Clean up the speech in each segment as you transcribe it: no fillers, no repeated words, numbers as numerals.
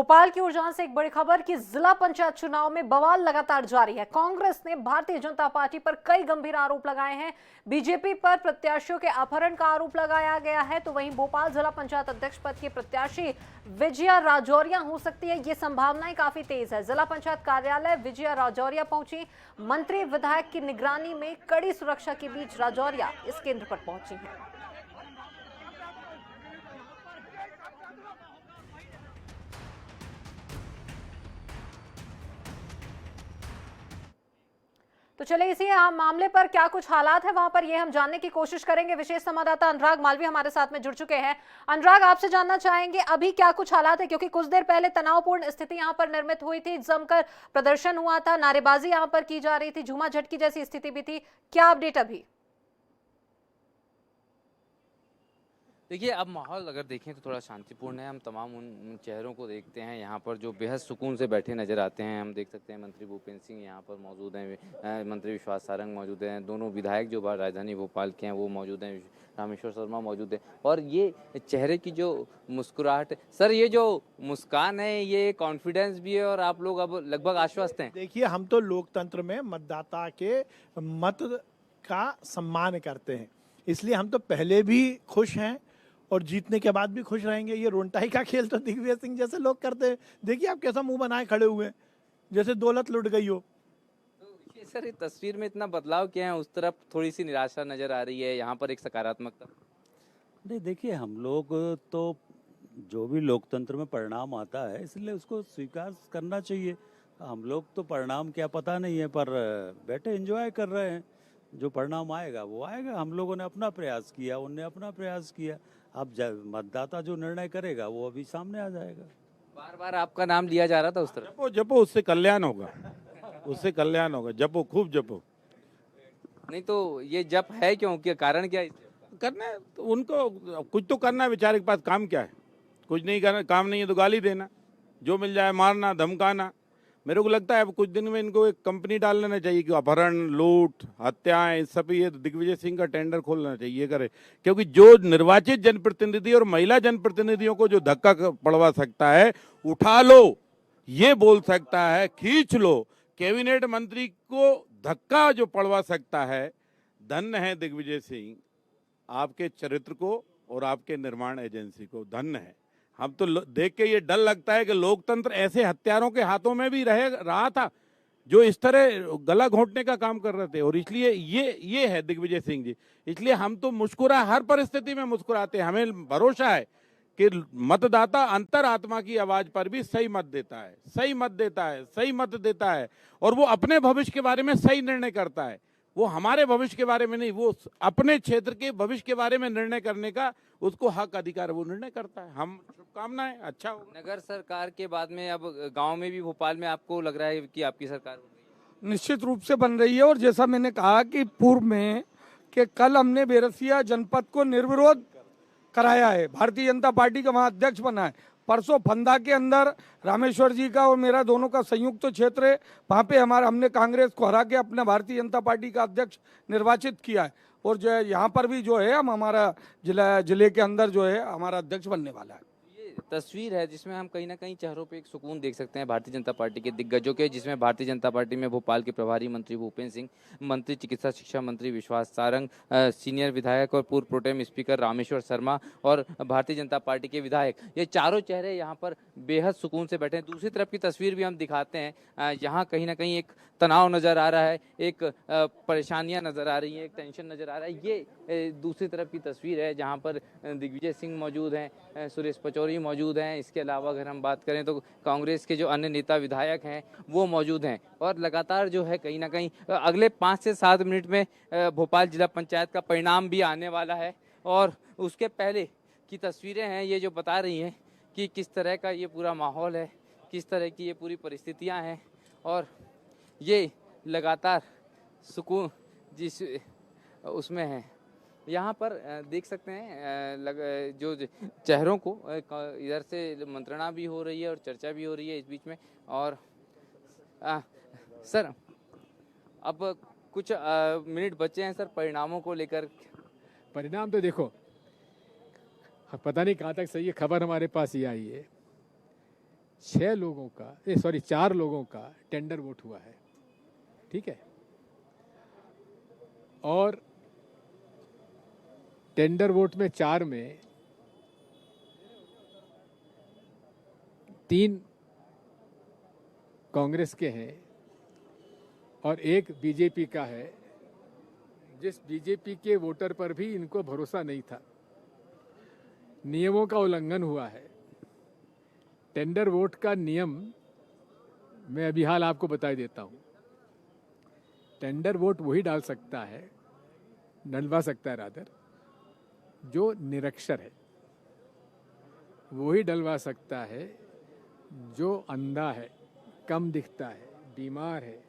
भोपाल की ओर जहां से एक बड़ी खबर कि जिला पंचायत चुनाव में बवाल लगातार जारी है। कांग्रेस ने भारतीय जनता पार्टी पर कई गंभीर आरोप लगाए हैं। बीजेपी पर प्रत्याशियों के अपहरण का आरोप लगाया गया है, तो वहीं भोपाल जिला पंचायत अध्यक्ष पद की प्रत्याशी विजया राजौरिया हो सकती है, ये संभावनाएं काफी तेज है। जिला पंचायत कार्यालय विजया राजौरिया पहुंची। मंत्री विधायक की निगरानी में कड़ी सुरक्षा के बीच राजौरिया इस केंद्र पर पहुंची है। तो चलिए इसी मामले पर क्या कुछ हालात है वहां पर ये हम जानने की कोशिश करेंगे। विशेष संवाददाता अनुराग मालवी हमारे साथ में जुड़ चुके हैं। अनुराग, आपसे जानना चाहेंगे अभी क्या कुछ हालात है, क्योंकि कुछ देर पहले तनावपूर्ण स्थिति यहां पर निर्मित हुई थी, जमकर प्रदर्शन हुआ था, नारेबाजी यहां पर की जा रही थी, झूमा झटकी जैसी स्थिति भी थी। क्या अपडेट अभी? देखिए, अब माहौल अगर देखें तो थोड़ा शांतिपूर्ण है। हम तमाम उन चेहरों को देखते हैं यहाँ पर जो बेहद सुकून से बैठे नजर आते हैं। हम देख सकते हैं मंत्री भूपेंद्र सिंह यहाँ पर मौजूद हैं, मंत्री विश्वास सारंग मौजूद हैं, दोनों विधायक जो राजधानी भोपाल के हैं वो मौजूद हैं, रामेश्वर शर्मा मौजूद है। और ये चेहरे की जो मुस्कुराहट, सर ये जो मुस्कान है ये कॉन्फिडेंस भी है और आप लोग अब लगभग आश्वस्त हैं। देखिए, हम तो लोकतंत्र में मतदाता के मत का सम्मान करते हैं, इसलिए हम तो पहले भी खुश हैं और जीतने के बाद भी खुश रहेंगे। ये रोंटाई का खेल तो दिग्विजय सिंह जैसे लोग करते हैं। देखिए आप कैसा मुंह बनाए खड़े हुए हैं, जैसे दौलत लुट गई हो। तो सर ये तस्वीर में इतना बदलाव क्या है? उस तरफ थोड़ी सी निराशा नजर आ रही है, यहाँ पर एक सकारात्मकता। नहीं, देखिए हम लोग तो जो भी लोकतंत्र में परिणाम आता है इसलिए उसको स्वीकार करना चाहिए। हम लोग तो परिणाम क्या पता नहीं है, पर बैठे एंजॉय कर रहे हैं। जो परिणाम आएगा वो आएगा। हम लोगों ने अपना प्रयास किया, उनने अपना प्रयास किया। अब मतदाता जो निर्णय करेगा वो अभी सामने आ जाएगा। बार बार आपका नाम लिया जा रहा था उस तरफ। जपो जपो, उससे कल्याण होगा, उससे कल्याण होगा। जपो, खूब जपो। नहीं तो ये जप है क्यों, क्या कारण क्या है? करना है तो उनको कुछ तो करना है। बेचारे के पास काम क्या है? कुछ नहीं करना, काम नहीं है तो गाली देना, जो मिल जाए मारना, धमकाना। मेरे को लगता है अब कुछ दिन में इनको एक कंपनी डाल लेना चाहिए कि अपहरण, लूट, हत्याएं, इस सब ये दिग्विजय सिंह का टेंडर खोलना चाहिए करे। क्योंकि जो निर्वाचित जनप्रतिनिधि और महिला जनप्रतिनिधियों को जो धक्का पड़वा सकता है, उठा लो ये बोल सकता है, खींच लो, कैबिनेट मंत्री को धक्का जो पड़वा सकता है, धन्य है दिग्विजय सिंह। आपके चरित्र को और आपके निर्माण एजेंसी को धन्य है। हम तो देख के ये डर लगता है कि लोकतंत्र ऐसे हत्यारों के हाथों में भी रहा था जो इस तरह गला घोंटने का काम कर रहे थे। और इसलिए ये है दिग्विजय सिंह जी। इसलिए हम तो हर परिस्थिति में मुस्कुराते हैं। हमें भरोसा है कि मतदाता अंतरात्मा की आवाज पर भी सही मत देता है, सही मत देता है, सही मत देता है। और वो अपने भविष्य के बारे में सही निर्णय करता है। वो हमारे भविष्य के बारे में नहीं, वो अपने क्षेत्र के भविष्य के बारे में निर्णय करने का उसको हक अधिकार, वो निर्णय करता है। हम शुभकामनाएं, अच्छा होगा। नगर सरकार के बाद में अब गांव में भी भोपाल में आपको लग रहा है कि आपकी सरकार बन रही है? निश्चित रूप से बन रही है। और जैसा मैंने कहा कि पूर्व में कि कल हमने बेरसिया जनपद को निर्विरोध कराया है, भारतीय जनता पार्टी का वहाँ अध्यक्ष बना है। परसों फंदा के अंदर रामेश्वर जी का और मेरा दोनों का संयुक्त क्षेत्र है, वहाँ पे हमने कांग्रेस को हरा के अपना भारतीय जनता पार्टी का अध्यक्ष निर्वाचित किया है। और जो है यहाँ पर भी जो है हम हमारा जिले के अंदर जो है हमारा अध्यक्ष बनने वाला है। तस्वीर है जिसमें हम कहीं ना कहीं चेहरों पे एक सुकून देख सकते हैं भारतीय जनता पार्टी के दिग्गजों के, जिसमें भारतीय जनता पार्टी में भोपाल के प्रभारी मंत्री भूपेंद्र सिंह, मंत्री चिकित्सा शिक्षा मंत्री विश्वास सारंग, सीनियर विधायक और पूर्व प्रोटेम स्पीकर रामेश्वर शर्मा और भारतीय जनता पार्टी के विधायक, ये चारों चेहरे यहाँ पर बेहद सुकून से बैठे हैं। दूसरी तरफ की तस्वीर भी हम दिखाते हैं, यहाँ कहीं ना कहीं एक तनाव नजर आ रहा है, एक परेशानियां नजर आ रही है, एक टेंशन नजर आ रहा है। ये दूसरी तरफ की तस्वीर है जहाँ पर दिग्विजय सिंह मौजूद हैं, सुरेश पचौरी मौजूद हैं। इसके अलावा अगर हम बात करें तो कांग्रेस के जो अन्य नेता विधायक हैं वो मौजूद हैं। और लगातार जो है कहीं ना कहीं अगले 5 से 7 मिनट में भोपाल जिला पंचायत का परिणाम भी आने वाला है। और उसके पहले की तस्वीरें हैं ये जो बता रही हैं कि किस तरह का ये पूरा माहौल है, किस तरह की ये पूरी परिस्थितियाँ हैं। और ये लगातार सुकून जिस उसमें है, यहाँ पर देख सकते हैं जो चेहरों को इधर से मंत्रणा भी हो रही है और चर्चा भी हो रही है इस बीच में। और सर अब कुछ मिनट बचे हैं सर परिणामों को लेकर। परिणाम तो देखो पता नहीं कहाँ तक सही है, खबर हमारे पास ये आई है 6 लोगों का 4 लोगों का टेंडर वोट हुआ है, ठीक है। और टेंडर वोट में 4 में 3 कांग्रेस के हैं और 1 बीजेपी का है। जिस बीजेपी के वोटर पर भी इनको भरोसा नहीं था, नियमों का उल्लंघन हुआ है। टेंडर वोट का नियम मैं अभी हाल आपको बता देता हूं। टेंडर वोट वही डाल सकता है, डलवा सकता है रादर, जो निरक्षर है। वही डलवा सकता है जो अंधा है, कम दिखता है, बीमार है,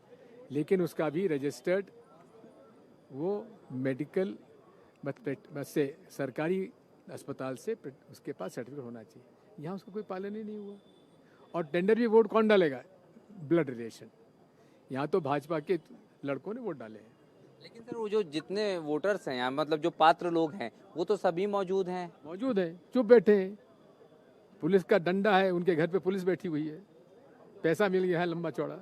लेकिन उसका भी रजिस्टर्ड वो मेडिकल बस से सरकारी अस्पताल से उसके पास सर्टिफिकेट होना चाहिए। यहाँ उसका कोई पालन ही नहीं हुआ। और टेंडर भी वोट कौन डालेगा? Blood relation. यहाँ तो भाजपा के लड़कों ने वोट डाले हैं। लेकिन सर वो जो जितने वोटर्स हैं यहाँ, मतलब जो पात्र लोग हैं, वो तो सभी मौजूद हैं। मौजूद है, चुप बैठे हैं। पुलिस का डंडा है, उनके घर पे पुलिस बैठी हुई है, पैसा मिल गया है लंबा चौड़ा।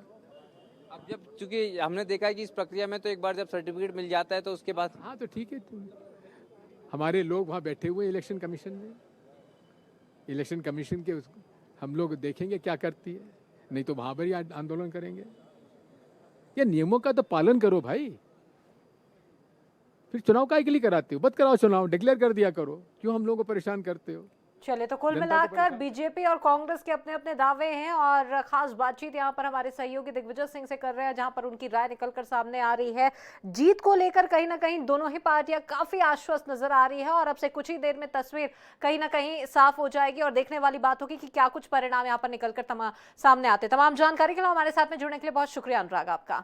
अब जब चूंकि हमने देखा है कि इस प्रक्रिया में तो एक बार जब सर्टिफिकेट मिल जाता है तो उसके बाद हाँ तो ठीक है, हमारे लोग वहाँ बैठे हुए हैं इलेक्शन कमीशन में। इलेक्शन कमीशन के हम लोग देखेंगे क्या करती है, नहीं तो वहाँ पर ही आंदोलन करेंगे। ये नियमों का तो पालन करो भाई। फिर चुनाव काहे के लिए कराते हो? मत कराओ चुनाव, डिक्लेयर कर दिया करो। क्यों हम लोगों को परेशान करते हो? चलिए, तो कुल जनता को मिलाकर परेशान- बीजेपी और कांग्रेस के अपने अपने दावे हैं और खास बातचीत यहाँ पर हमारे सहयोगी दिग्विजय सिंह से कर रहे हैं, जहां पर उनकी राय निकलकर सामने आ रही है। जीत को लेकर कहीं ना कहीं दोनों ही पार्टियां काफी आश्वस्त नजर आ रही है और अब से कुछ ही देर में तस्वीर कहीं ना कहीं साफ हो जाएगी और देखने वाली बात होगी कि क्या कुछ परिणाम यहाँ पर निकलकर सामने आते। तमाम जानकारी के लिए हमारे साथ में जुड़ने के लिए बहुत शुक्रिया अनुराग आपका।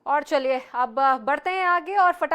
और चलिए अब बढ़ते हैं आगे और फटाफट